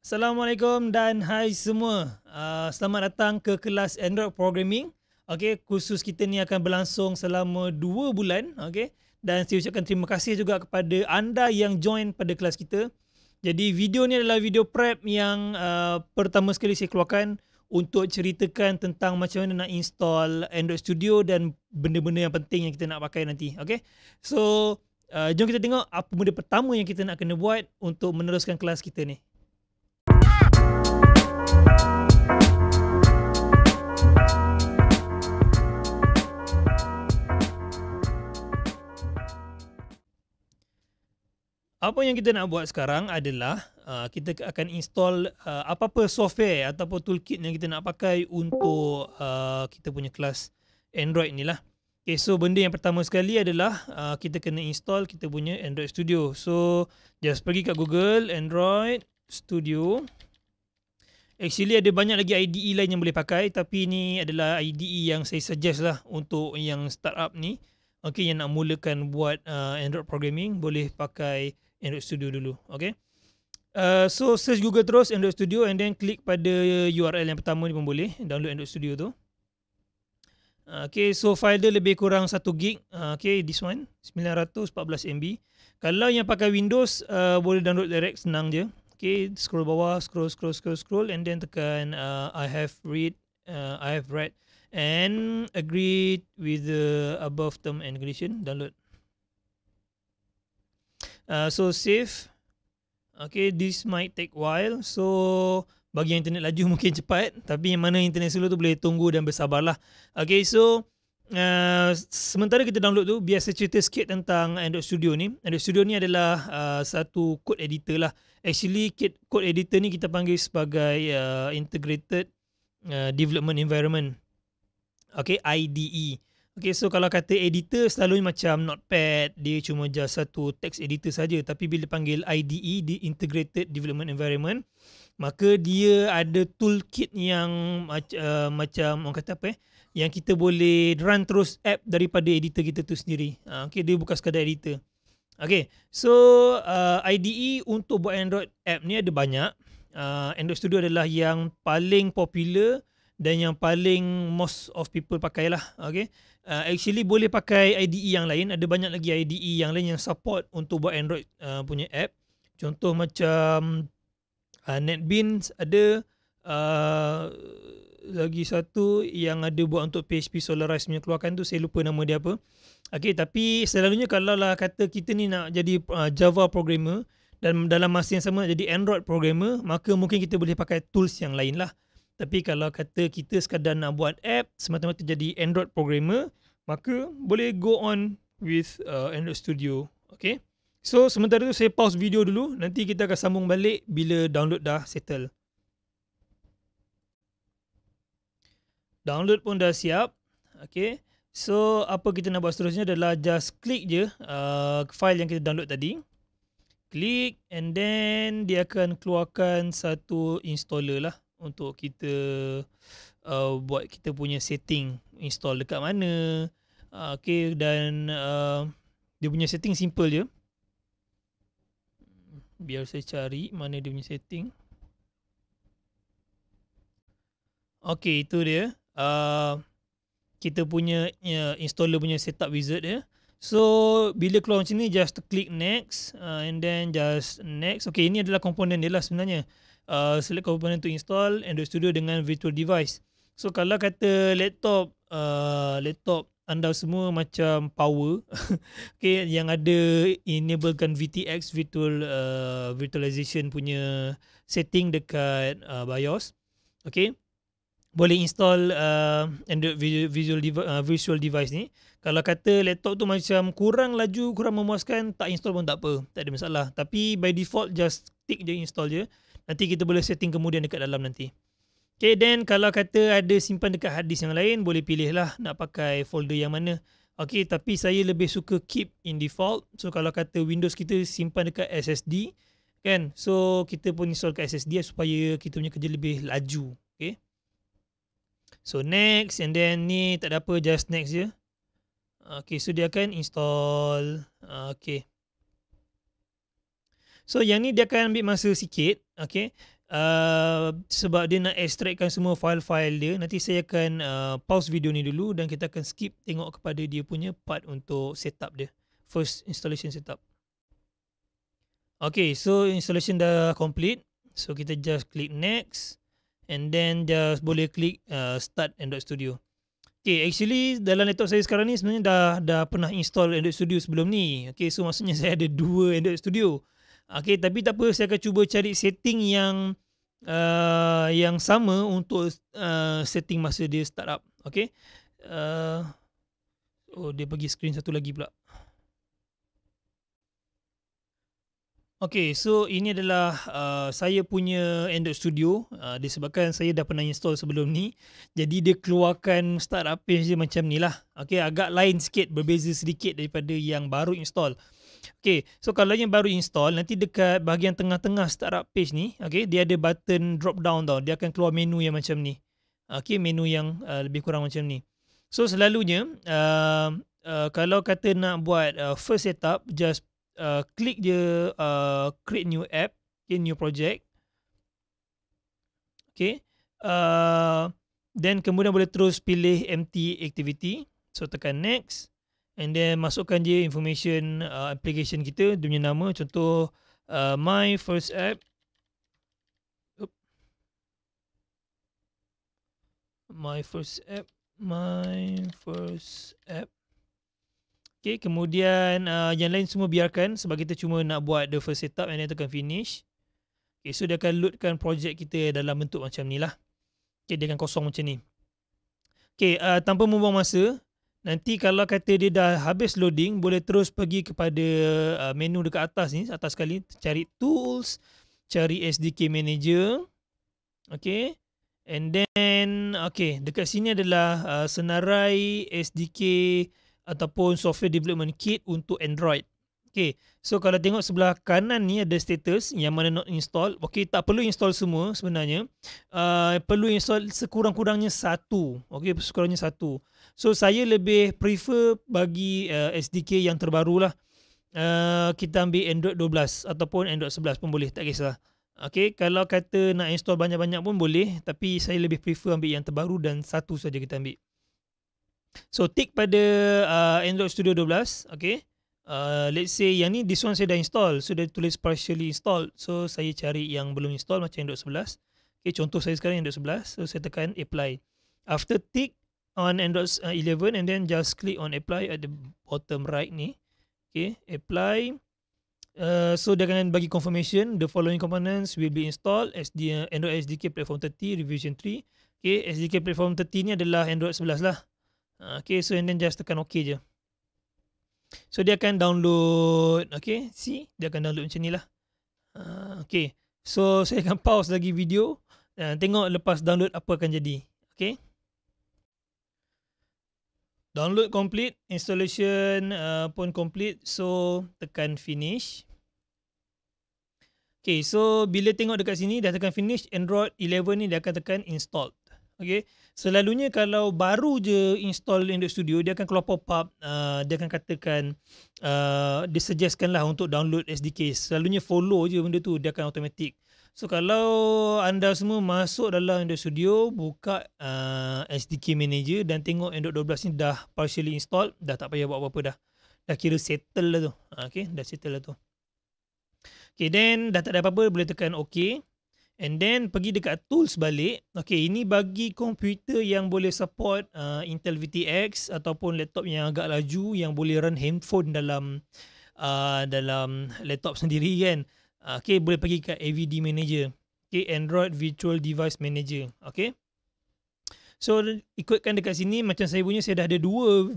Assalamualaikum dan hai semua. Selamat datang ke kelas Android Programming. Okey, kursus kita ni akan berlangsung selama 2 bulan. Okey, dan saya ucapkan terima kasih juga kepada anda yang join pada kelas kita. Jadi video ni adalah video prep yang pertama sekali saya keluarkan untuk ceritakan tentang macam mana nak install Android Studio dan benda-benda yang penting yang kita nak pakai nanti. Okey, so jom kita tengok apa benda pertama yang kita nak kena buat untuk meneruskan kelas kita ni. Apa yang kita nak buat sekarang adalah kita akan install apa-apa software ataupun toolkit yang kita nak pakai untuk kita punya kelas Android ni lah. Okay, so benda yang pertama sekali adalah kita kena install kita punya Android Studio. So just pergi kat Google Android Studio. Actually ada banyak lagi IDE lain yang boleh pakai, tapi ni adalah IDE yang saya suggest lah untuk yang startup ni. Okay, yang nak mulakan buat Android programming boleh pakai Android Studio dulu. Okay. So search Google terus Android Studio and then klik pada URL yang pertama ni pun boleh download Android Studio tu. Okay, so file dia lebih kurang 1 gig. Okay, this one 914 MB. Kalau yang pakai Windows boleh download direct, senang je. Okay, scroll bawah, scroll and then tekan I have read and agreed with the above term and condition, download. So save. Okay, this might take while. So bagi yang internet laju mungkin cepat, tapi yang mana internet slow tu boleh tunggu dan bersabarlah. Okay, so sementara kita download tu, biar saya cerita sikit tentang Android Studio ni. Android Studio ni adalah satu code editor lah. Actually code editor ni kita panggil sebagai integrated development environment. Okay, IDE. Okay, so kalau kata editor selalunya macam Notepad, dia cuma just satu text editor saja. Tapi bila panggil IDE, di Integrated Development Environment, maka dia ada toolkit yang macam orang kata apa yang kita boleh run terus app daripada editor kita tu sendiri. Okay, dia bukan sekadar editor. Okay, so IDE untuk buat Android app ni ada banyak. Android Studio adalah yang paling popular dan yang paling most of people pakai lah. Okay. Actually boleh pakai IDE yang lain. Ada banyak lagi IDE yang lain yang support untuk buat Android punya app. Contoh macam NetBeans ada. Lagi satu yang ada buat untuk PHP Solaris punya keluarkan tu, saya lupa nama dia apa. Okay, tapi selalunya kalau lah kata kita ni nak jadi Java programmer dan dalam masa yang sama nak jadi Android programmer, maka mungkin kita boleh pakai tools yang lain lah. Tapi kalau kata kita sekadar nak buat app semata-mata jadi Android programmer, maka boleh go on with Android Studio. Okay. So sementara tu saya pause video dulu. Nanti kita akan sambung balik bila download dah settle. Download pun dah siap. Okay. So apa kita nak buat seterusnya adalah just klik je file yang kita download tadi. Klik and then dia akan keluarkan satu installer lah untuk kita buat kita punya setting, install dekat mana. Okay, dan dia punya setting simple je. Biar saya cari mana dia punya setting. Okay, itu dia. Kita punya installer punya setup wizard dia. So bila keluar macam ni, just klik next and then just next. Okay, ini adalah komponen dia lah sebenarnya. Select komponen to install Android Studio dengan virtual device. So kalau kata laptop anda semua macam power okay, yang ada enablekan VTX virtualization punya setting dekat BIOS, okay, boleh install Android virtual device ni. Kalau kata laptop tu macam kurang laju, kurang memuaskan, tak install pun tak apa, tak ada masalah. Tapi by default just tick je, install je. Nanti kita boleh setting kemudian dekat dalam nanti. Okay, then kalau kata ada simpan dekat hard disk yang lain, boleh pilih lah nak pakai folder yang mana. Okay, tapi saya lebih suka keep in default. So kalau kata Windows kita simpan dekat SSD kan, so kita pun install kat SSD supaya kita punya kerja lebih laju. Okay, so next and then ni tak ada apa, just next je. Okay, so dia akan install. Okay, so yang ni dia akan ambil masa sikit. Okay, Sebab dia nak extractkan semua file-file dia. Nanti saya akan pause video ni dulu dan kita akan skip tengok kepada dia punya part untuk setup dia, first installation setup. Okay, so installation dah complete. So kita just click next and then just boleh klik start Android Studio. Okay, actually dalam laptop saya sekarang ni sebenarnya dah pernah install Android Studio sebelum ni. Okay, so maksudnya saya ada 2 Android Studio. Okay, tapi tak apa, saya akan cuba cari setting yang sama untuk setting masa dia start up. Okay, oh dia bagi screen satu lagi pula. Okay, so ini adalah saya punya Android Studio. Disebabkan saya dah pernah install sebelum ni, jadi dia keluarkan startup page dia macam ni lah. Okay, agak lain sikit, berbeza sedikit daripada yang baru install. Okay, so kalau yang baru install, nanti dekat bahagian tengah-tengah startup page ni, okay, dia ada button drop down tau. Dia akan keluar menu yang macam ni. Okay, menu yang lebih kurang macam ni. So selalunya kalau kata nak buat first setup, just klik je create new app, okay, new project. Okay, then kemudian boleh terus pilih empty activity. So tekan next and then masukkan je information application kita, dia punya nama, contoh my first app. My first app. Okay, kemudian yang lain semua biarkan sebab kita cuma nak buat the first setup and then tekan finish. Okay, so dia akan loadkan project kita dalam bentuk macam ni lah. Okay, dia akan kosong macam ni. Okay, tanpa membuang masa, nanti kalau kata dia dah habis loading, boleh terus pergi kepada menu dekat atas ni, atas sekali, cari tools, cari SDK manager. Okay, and then okay, dekat sini adalah senarai SDK ataupun software development kit untuk Android. Okay, so kalau tengok sebelah kanan ni ada status yang mana not install. Okay, tak perlu install semua sebenarnya. Perlu install sekurang-kurangnya 1. Okay, sekurang-kurangnya 1. So saya lebih prefer bagi SDK yang terbaru lah. Kita ambil Android 12 ataupun Android 11 pun boleh, tak kisah. Okay, kalau kata nak install banyak-banyak pun boleh, tapi saya lebih prefer ambil yang terbaru dan 1 saja kita ambil. So tick pada Android Studio 12. Okay, let's say yang ni, this one saya dah install, so dia tulis partially installed. So saya cari yang belum install macam Android 11. Okay, contoh saya sekarang Android 11. So saya tekan apply. After tick on Android 11 and then just click on apply at the bottom right ni. Okay, apply. So dia akan bagi confirmation the following components will be installed. Android SDK platform 30 revision 3. Okay, SDK platform 30 ni adalah Android 11 lah. Okay, so and then just tekan OK je. So dia akan download. Okay, see, dia akan download macam ni lah. Okay, so saya akan pause lagi video dan tengok lepas download apa akan jadi. Okay, download complete, installation pun complete. So tekan finish. Okay, so bila tengok dekat sini dah tekan finish, Android 11 ni dia akan tekan installed. Okay, selalunya kalau baru je install Android Studio, dia akan keluar pop-up, dia akan katakan, dia suggestkan lah untuk download SDK. Selalunya follow je benda tu, dia akan automatic. So kalau anda semua masuk dalam Android Studio, buka SDK manager dan tengok Android 12 ni dah partially installed, dah tak payah buat apa-apa dah. Dah kira settle lah tu. Okay, dah settle lah tu. Okay, then dah tak ada apa-apa, boleh tekan OK. And then pergi dekat tools balik. Okay, ini bagi komputer yang boleh support Intel VTX ataupun laptop yang agak laju yang boleh run handphone dalam laptop sendiri kan. Okay, boleh pergi ke AVD Manager. Okay, Android Virtual Device Manager. Okay, so ikutkan dekat sini macam saya punya, saya dah ada 2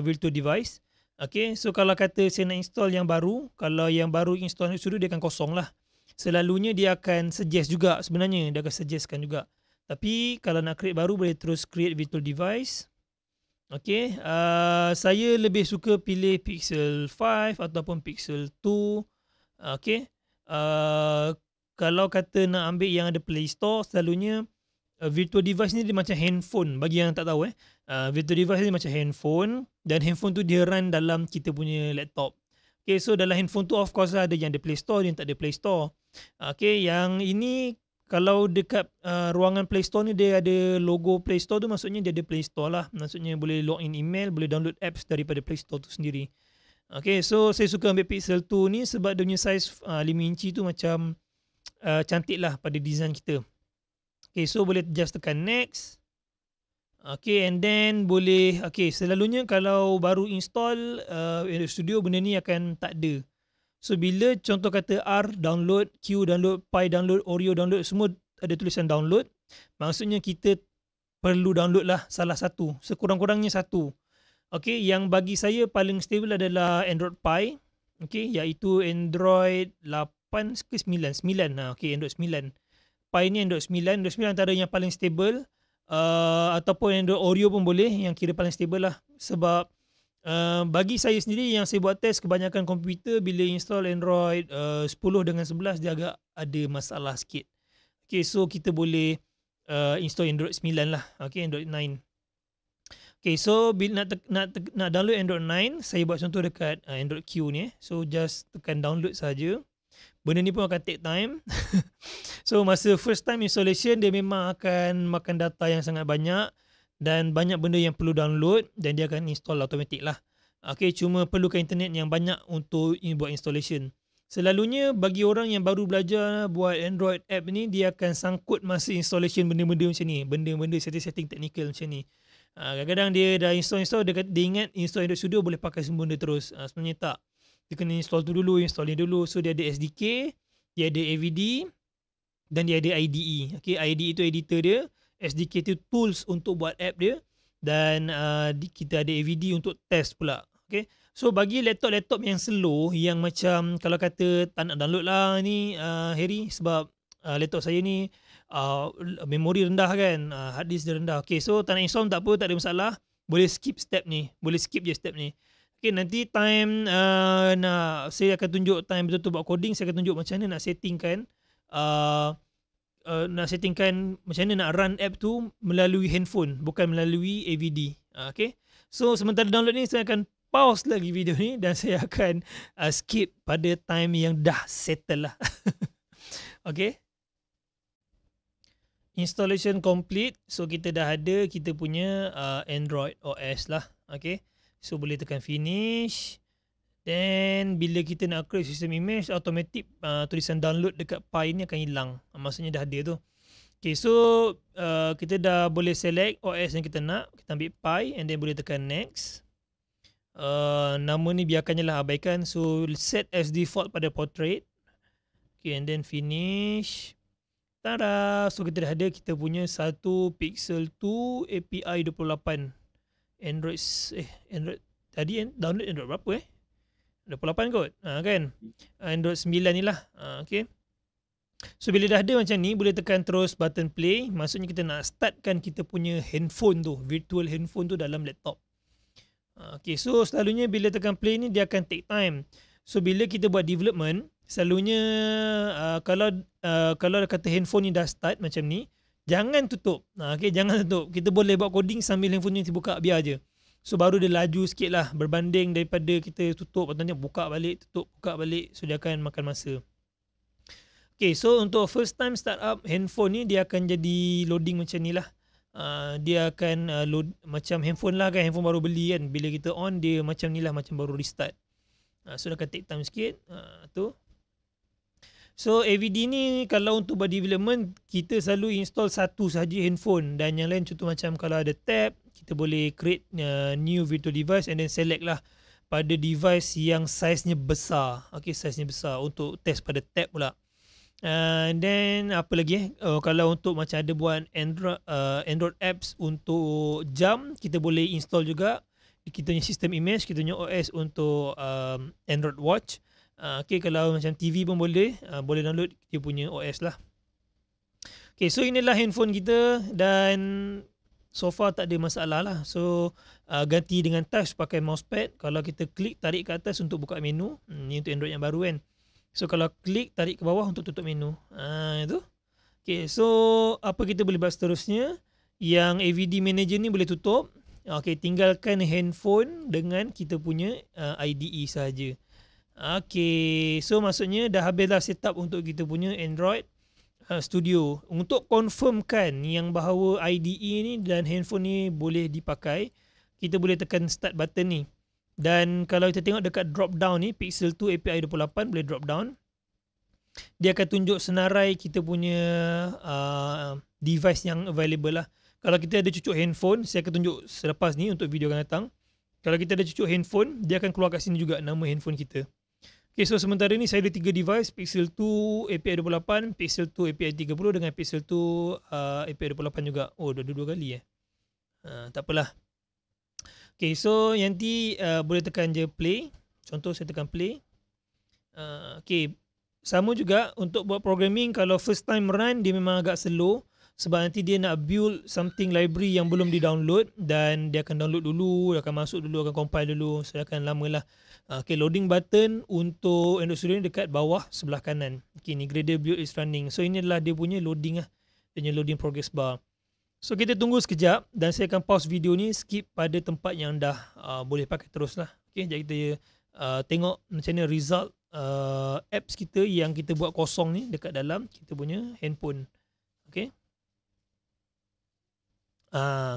virtual device. Okay, so kalau kata saya nak install yang baru, kalau yang baru install Studio dia akan kosong lah. Selalunya dia akan suggest juga sebenarnya, dia akan suggestkan juga. Tapi kalau nak create baru, boleh terus create virtual device. Okay, saya lebih suka pilih Pixel 5 ataupun Pixel 2. Okay, kalau kata nak ambil yang ada Play Store, selalunya virtual device ni dia macam handphone. Bagi yang tak tahu virtual device ni macam handphone, dan handphone tu dia run dalam kita punya laptop. Okay, so dalam handphone tu of course ada yang ada Play Store, yang tak ada Play Store. Okay, yang ini kalau dekat ruangan Play Store ni dia ada logo Play Store tu, maksudnya dia ada Play Store lah. Maksudnya boleh login email, boleh download apps daripada Play Store tu sendiri. Okay, so saya suka ambil Pixel 2 ni sebab dia punya size 5 inci tu macam cantik lah pada design kita. Okay, so boleh just tekan next. Okay, and then boleh, okay, selalunya kalau baru install Android Studio, benda ni akan tak ada. So bila contoh kata R download, Q download, Pi download, Oreo download, semua ada tulisan download, maksudnya kita perlu download lah salah satu, sekurang-kurangnya satu. Okay, yang bagi saya paling stable adalah Android Pi, okay, iaitu Android 8 ke 9, 9 lah, okay, Android 9. Pi ni Android 9, Android 9 antara yang paling stable, ataupun Android Oreo pun boleh, yang kira paling stable lah. Sebab bagi saya sendiri yang saya buat test, kebanyakan komputer bila install Android 10 dengan 11 dia agak ada masalah sikit. Okay, so kita boleh install Android 9 lah, okay, Android 9. Okay, so bila nak download Android 9, saya buat contoh dekat Android Q ni. So just tekan download saja. Benda ni pun akan take time. So masa first time installation dia memang akan makan data yang sangat banyak dan banyak benda yang perlu download, dan dia akan install automatic lah. Okay, cuma perlukan internet yang banyak untuk buat installation. Selalunya bagi orang yang baru belajar buat Android app ni, dia akan sangkut masa installation benda-benda macam ni, benda-benda setting-setting technical macam ni. Kadang-kadang dia dah install, dia ingat install Android Studio boleh pakai semua benda terus. Sebenarnya tak. Dia kena install tu dulu, install ni dulu. So dia ada SDK, dia ada AVD, dan dia ada IDE. Okay, IDE itu editor dia, SDK itu tools untuk buat app dia, dan kita ada AVD untuk test pula. Okay, so bagi laptop-laptop yang slow, yang macam kalau kata tak nak download lah ni Harry, sebab laptop saya ni memori rendah kan, hard disk dia rendah. Okay, so tak nak install tak apa, tak ada masalah, boleh skip step ni, boleh skip je step ni. Okay, nanti time saya akan tunjuk time betul-betul buat coding, saya akan tunjuk macam mana nak settingkan macam mana nak run app tu melalui handphone, bukan melalui AVD. Okay, so sementara download ni saya akan pause lagi video ni dan saya akan skip pada time yang dah settle lah. Okay, installation complete. So kita dah ada kita punya Android OS lah. Okay, so boleh tekan finish. Then bila kita nak create system image, automatic tulisan download dekat Pi ni akan hilang. Maksudnya dah ada tu. Okay, so kita dah boleh select OS yang kita nak. Kita ambil Pi and then boleh tekan next. Nama ni biarkannya lah, abaikan. So set as default pada portrait. Okay, and then finish. Tada! So kita dah ada kita punya satu Pixel 2 API 28. Android tadi download Android berapa 28 kot, kan? Android 9 ni lah. Okay. So bila dah ada macam ni, boleh tekan terus button play. Maksudnya kita nak startkan kita punya handphone tu, virtual handphone tu dalam laptop. Okay, so selalunya bila tekan play ni dia akan take time. So bila kita buat development, selalunya kalau kata handphone ni dah start macam ni, jangan tutup. Okay, jangan tutup. Kita boleh buat coding sambil handphone ni dibuka, biar je. So baru dia laju sikit lah, berbanding daripada kita tutup atau buka balik, tutup, buka balik. So dia akan makan masa. Okay, so untuk first time start up handphone ni, dia akan jadi loading macam ni lah. Dia akan load macam handphone lah kan, handphone baru beli kan. Bila kita on, dia macam ni lah, macam baru restart. So dia akan take time sikit. Tu. So AVD ni kalau untuk buat development, kita selalu install satu sahaja handphone, dan yang lain contoh macam kalau ada tab, kita boleh create new virtual device and then select lah pada device yang size-nya besar. Okay, size-nya besar untuk test pada tab pula. And then apa lagi kalau untuk macam ada buat Android apps untuk jam, kita boleh install juga. Kita punya sistem image, kita punya OS untuk Android Watch. Okay, kalau macam TV pun boleh download dia punya OS lah. Okay, so inilah handphone kita dan so far tak ada masalah lah. So ganti dengan touch pakai mousepad. Kalau kita klik tarik ke atas untuk buka menu, ni untuk Android yang baru kan. So kalau klik tarik ke bawah untuk tutup menu. Itu. Okay, so apa kita boleh buat seterusnya? Yang AVD manager ni boleh tutup. Okay, tinggalkan handphone dengan kita punya IDE sahaja. Okay, so maksudnya dah habislah setup untuk kita punya Android Studio untuk confirmkan yang bahawa IDE ni dan handphone ni boleh dipakai. Kita boleh tekan start button ni, dan kalau kita tengok dekat drop down ni, Pixel 2 API 28 boleh drop down. Dia akan tunjuk senarai kita punya device yang available lah. Kalau kita ada cucuk handphone, saya akan tunjuk selepas ni untuk video akan datang. Kalau kita ada cucuk handphone, dia akan keluar kat sini juga nama handphone kita. Okay, so sementara ni saya ada 3 device, Pixel 2 API 28, Pixel 2 API 30 dengan Pixel 2 API 28 juga. Oh, dua kali tak apalah. Okay, so nanti boleh tekan je play. Contoh saya tekan play. Okay, sama juga untuk buat programming. Kalau first time run, dia memang agak slow. Sebab nanti dia nak build something library yang belum di-download. Dan dia akan download dulu, dia akan masuk dulu, akan compile dulu. So, akan lama lah. Okay, loading button untuk Android Studio ni dekat bawah sebelah kanan. Okay, ni Gradle build is running. So, ini adalah dia punya loading lah. Dia punya loading progress bar. So kita tunggu sekejap dan saya akan pause video ni, skip pada tempat yang dah boleh pakai terus lah. Okay, jadi kita tengok macam mana result apps kita yang kita buat kosong ni dekat dalam kita punya handphone. Okay.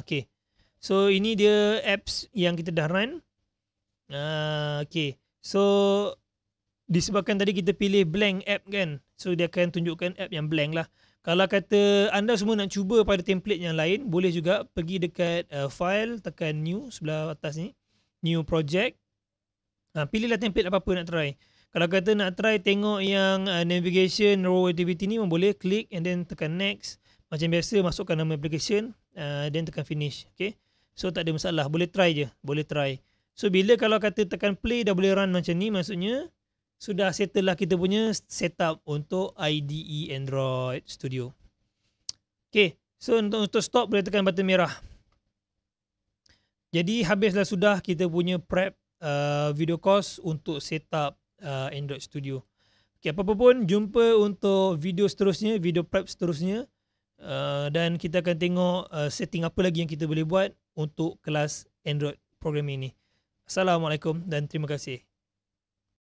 Okay. So ini dia apps yang kita dah run. Okay. So disebabkan tadi kita pilih blank app kan, so dia akan tunjukkan app yang blank lah. Kalau kata anda semua nak cuba pada template yang lain, boleh juga pergi dekat file, tekan new sebelah atas ni, new project. Pilihlah template apa-apa nak try. Kalau kata nak try tengok yang navigation raw activity ni, boleh klik and then tekan next. Macam biasa, masukkan nama application, then tekan finish. Okay. So tak ada masalah, boleh try je, boleh try. So bila kalau kata tekan play dah boleh run macam ni, maksudnya sudah settle lah kita punya setup untuk IDE Android Studio. Okay, so untuk stop boleh tekan button merah. Jadi habislah sudah kita punya prep video course untuk setup Android Studio. Okay, apa-apa pun jumpa untuk video seterusnya, video prep seterusnya. Dan kita akan tengok setting apa lagi yang kita boleh buat untuk kelas Android programming ni. Assalamualaikum dan terima kasih.